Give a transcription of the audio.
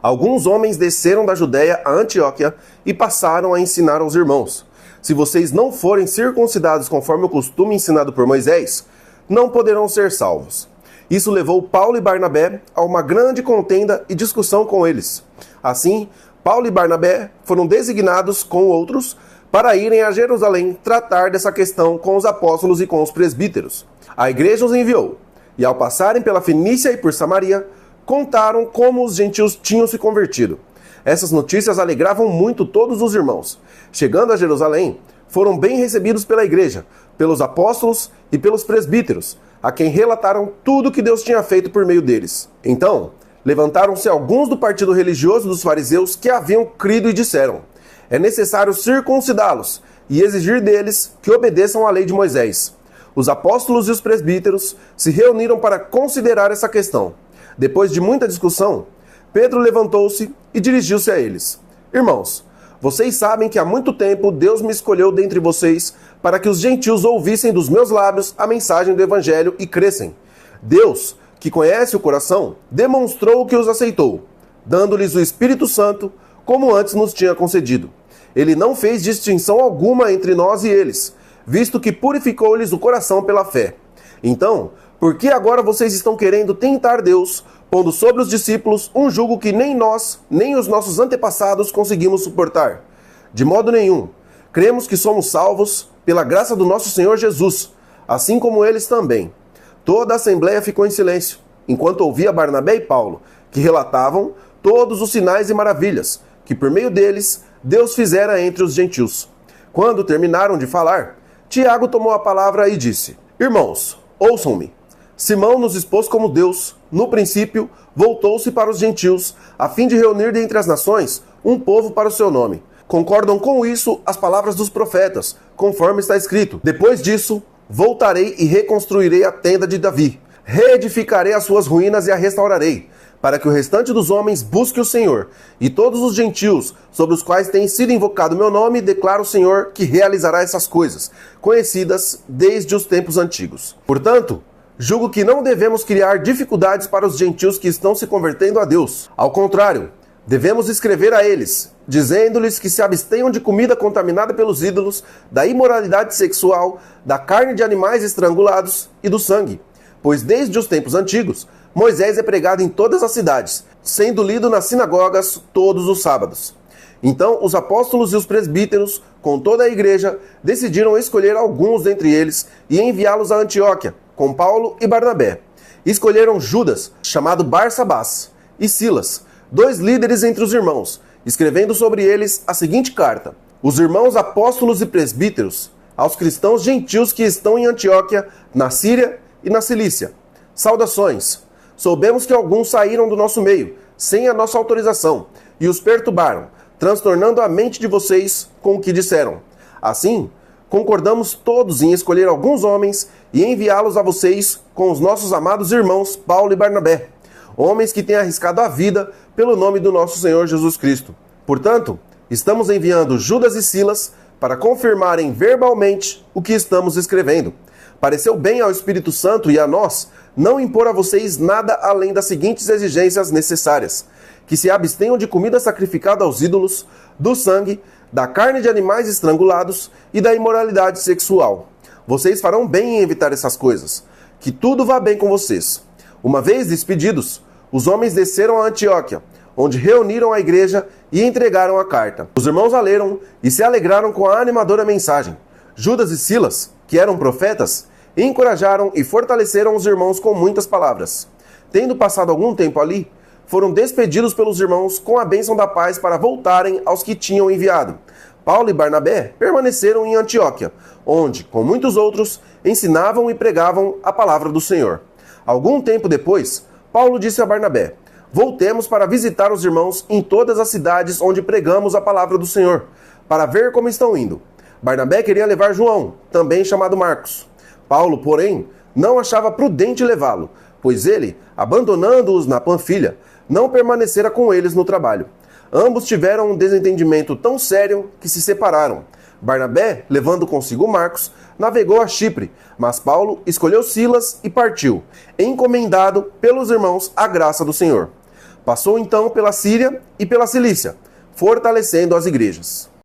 Alguns homens desceram da Judéia a Antioquia e passaram a ensinar aos irmãos: se vocês não forem circuncidados conforme o costume ensinado por Moisés, não poderão ser salvos. Isso levou Paulo e Barnabé a uma grande contenda e discussão com eles. Assim, Paulo e Barnabé foram designados com outros para irem a Jerusalém tratar dessa questão com os apóstolos e com os presbíteros. A igreja os enviou, e ao passarem pela Fenícia e por Samaria, contaram como os gentios tinham se convertido. Essas notícias alegravam muito todos os irmãos. Chegando a Jerusalém, foram bem recebidos pela igreja, pelos apóstolos e pelos presbíteros, a quem relataram tudo o que Deus tinha feito por meio deles. Então, levantaram-se alguns do partido religioso dos fariseus que haviam crido e disseram: é necessário circuncidá-los e exigir deles que obedeçam à lei de Moisés. Os apóstolos e os presbíteros se reuniram para considerar essa questão. Depois de muita discussão, Pedro levantou-se e dirigiu-se a eles: irmãos, vocês sabem que há muito tempo Deus me escolheu dentre vocês para que os gentios ouvissem dos meus lábios a mensagem do evangelho e crescem. Deus, que conhece o coração, demonstrou que os aceitou, dando-lhes o Espírito Santo, como antes nos tinha concedido. Ele não fez distinção alguma entre nós e eles, visto que purificou-lhes o coração pela fé. Então, por que agora vocês estão querendo tentar Deus, pondo sobre os discípulos um jugo que nem nós, nem os nossos antepassados conseguimos suportar? De modo nenhum. Cremos que somos salvos pela graça do nosso Senhor Jesus, assim como eles também. Toda a assembleia ficou em silêncio, enquanto ouvia Barnabé e Paulo, que relatavam todos os sinais e maravilhas que por meio deles Deus fizera entre os gentios. Quando terminaram de falar, Tiago tomou a palavra e disse: irmãos, ouçam-me. Simão nos expôs como Deus, no princípio, voltou-se para os gentios, a fim de reunir dentre as nações um povo para o seu nome. Concordam com isso as palavras dos profetas, conforme está escrito: depois disso, voltarei e reconstruirei a tenda de Davi. Reedificarei as suas ruínas e a restaurarei, para que o restante dos homens busque o Senhor, e todos os gentios, sobre os quais tem sido invocado meu nome, declara o Senhor que realizará essas coisas, conhecidas desde os tempos antigos. Portanto, julgo que não devemos criar dificuldades para os gentios que estão se convertendo a Deus. Ao contrário, devemos escrever a eles, dizendo-lhes que se abstenham de comida contaminada pelos ídolos, da imoralidade sexual, da carne de animais estrangulados e do sangue. Pois desde os tempos antigos, Moisés é pregado em todas as cidades, sendo lido nas sinagogas todos os sábados. Então os apóstolos e os presbíteros, com toda a igreja, decidiram escolher alguns dentre eles e enviá-los a Antioquia, com Paulo e Barnabé. Escolheram Judas, chamado Barsabás, e Silas, 2 líderes entre os irmãos, escrevendo sobre eles a seguinte carta: os irmãos apóstolos e presbíteros, aos cristãos gentios que estão em Antioquia, na Síria e na Cilícia. Saudações! Soubemos que alguns saíram do nosso meio, sem a nossa autorização, e os perturbaram, transtornando a mente de vocês com o que disseram. Assim, concordamos todos em escolher alguns homens e enviá-los a vocês com os nossos amados irmãos Paulo e Barnabé, homens que têm arriscado a vida pelo nome do nosso Senhor Jesus Cristo. Portanto, estamos enviando Judas e Silas para confirmarem verbalmente o que estamos escrevendo. Pareceu bem ao Espírito Santo e a nós não impor a vocês nada além das seguintes exigências necessárias: que se abstenham de comida sacrificada aos ídolos, do sangue, da carne de animais estrangulados e da imoralidade sexual. Vocês farão bem em evitar essas coisas. Que tudo vá bem com vocês. Uma vez despedidos, os homens desceram a Antioquia, onde reuniram a igreja e entregaram a carta. Os irmãos a leram e se alegraram com a animadora mensagem. Judas e Silas, que eram profetas, encorajaram e fortaleceram os irmãos com muitas palavras. Tendo passado algum tempo ali, foram despedidos pelos irmãos com a bênção da paz para voltarem aos que tinham enviado. Paulo e Barnabé permaneceram em Antioquia, onde, com muitos outros, ensinavam e pregavam a palavra do Senhor. Algum tempo depois, Paulo disse a Barnabé: voltemos para visitar os irmãos em todas as cidades onde pregamos a palavra do Senhor, para ver como estão indo. Barnabé queria levar João, também chamado Marcos. Paulo, porém, não achava prudente levá-lo, pois ele, abandonando-os na Panfilha, não permanecera com eles no trabalho. Ambos tiveram um desentendimento tão sério que se separaram. Barnabé, levando consigo Marcos, navegou a Chipre, mas Paulo escolheu Silas e partiu, encomendado pelos irmãos à graça do Senhor. Passou então pela Síria e pela Cilícia, fortalecendo as igrejas.